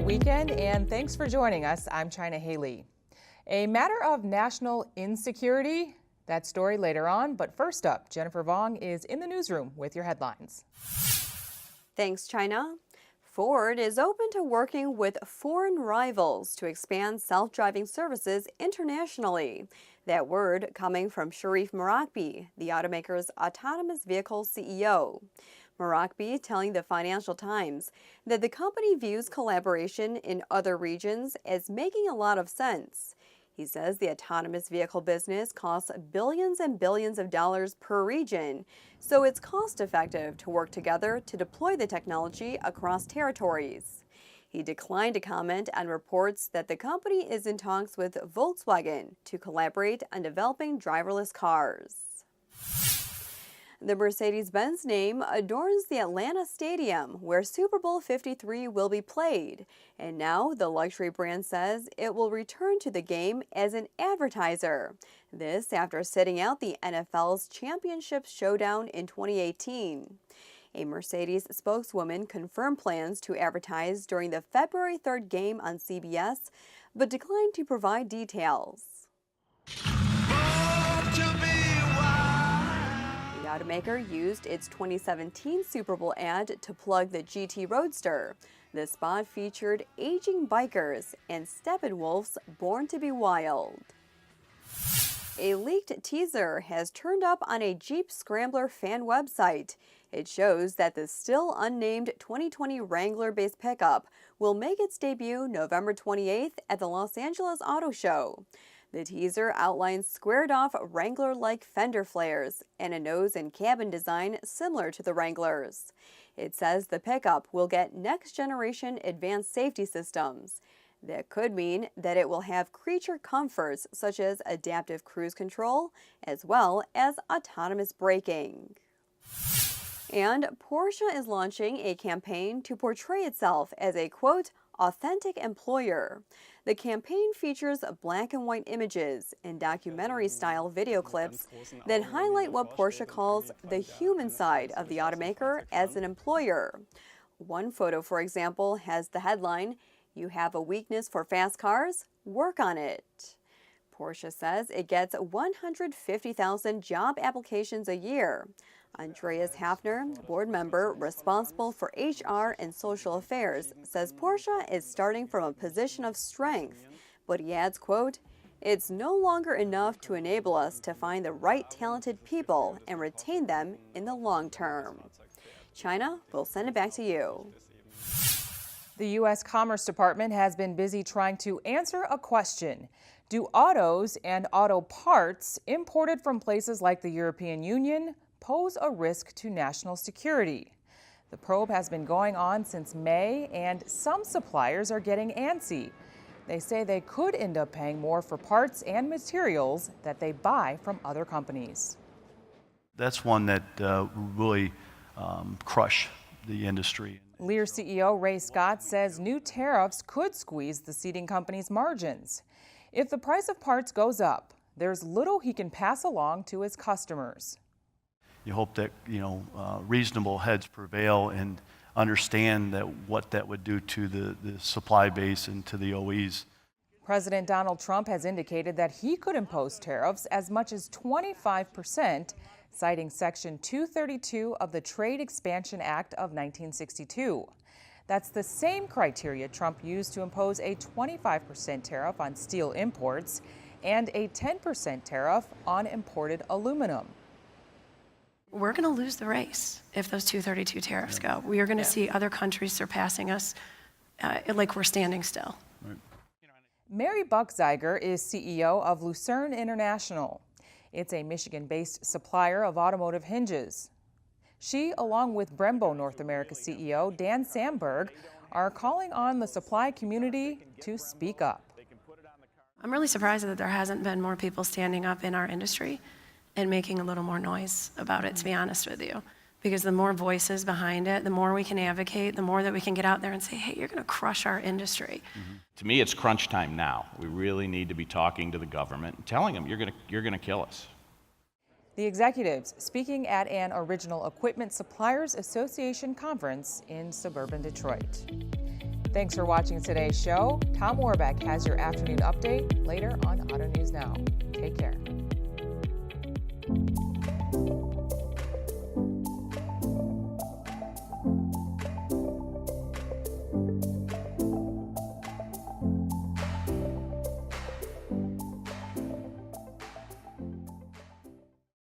great weekend, and thanks for joining us. I'm China Haley. A matter of national insecurity? That story later on, but first up, Jennifer Vong is in the newsroom with your headlines. Thanks, China. Ford is open to working with foreign rivals to expand self-driving services internationally. That word coming from Sharif Marakbi, the automaker's autonomous vehicle CEO. Marakbi telling the Financial Times that the company views collaboration in other regions as making a lot of sense. He says the autonomous vehicle business costs billions and billions of dollars per region, so it's cost-effective to work together to deploy the technology across territories. He declined to comment on reports that the company is in talks with Volkswagen to collaborate on developing driverless cars. The Mercedes-Benz name adorns the Atlanta Stadium, where Super Bowl LIII will be played. And now the luxury brand says it will return to the game as an advertiser. This after sitting out the NFL's championship showdown in 2018. A Mercedes spokeswoman confirmed plans to advertise during the February 3rd game on CBS, but declined to provide details. The automaker used its 2017 Super Bowl ad to plug the GT Roadster. The spot featured aging bikers and Steppenwolf's Born to Be Wild. A leaked teaser has turned up on a Jeep Scrambler fan website. It shows that the still unnamed 2020 Wrangler-based pickup will make its debut November 28th at the Los Angeles Auto Show. The teaser outlines squared-off Wrangler-like fender flares and a nose and cabin design similar to the Wranglers. It says the pickup will get next-generation advanced safety systems. That could mean that it will have creature comforts such as adaptive cruise control, as well as autonomous braking. And Porsche is launching a campaign to portray itself as a, quote, authentic employer. The campaign features black and white images and documentary-style video clips that highlight what Porsche calls the human side of the automaker as an employer. One photo, for example, has the headline, "You have a weakness for fast cars? Work on it." Porsche says it gets 150,000 job applications a year. Andreas Hafner, board member responsible for HR and social affairs, says Porsche is starting from a position of strength, but he adds, quote, "It's no longer enough to enable us to find the right talented people and retain them in the long term." China, we'll send it back to you. The U.S. Commerce Department has been busy trying to answer a question. Do autos and auto parts imported from places like the European Union pose a risk to national security? The probe has been going on since May, and some suppliers are getting antsy. They say they could end up paying more for parts and materials that they buy from other companies. That's one that really crush the industry. Lear CEO Ray Scott says new tariffs could squeeze the seating company's margins. If the price of parts goes up, there's little he can pass along to his customers. You hope that reasonable heads prevail and understand that what that would do to the supply base and to the OEs. President Donald Trump has indicated that he could impose tariffs as much as 25%, citing Section 232 of the Trade Expansion Act of 1962. That's the same criteria Trump used to impose a 25% tariff on steel imports and a 10% tariff on imported aluminum. We're going to lose the race if those 232 tariffs go. We are going to see other countries surpassing us like we're standing still. Right. Mary Buckziger is CEO of Lucerne International. It's a Michigan-based supplier of automotive hinges. She, along with Brembo North America CEO Dan Samberg, are calling on the supply community to speak up. I'm really surprised that there hasn't been more people standing up in our industry and making a little more noise about it, to be honest with you. Because the more voices behind it, the more we can advocate, the more that we can get out there and say, hey, you're going to crush our industry. Mm-hmm. To me, it's crunch time now. We really need to be talking to the government and telling them, you're going to kill us. The executives speaking at an Original Equipment Suppliers Association conference in suburban Detroit. Thanks for watching today's show. Tom Warbeck has your afternoon update later on Auto News Now. Take care.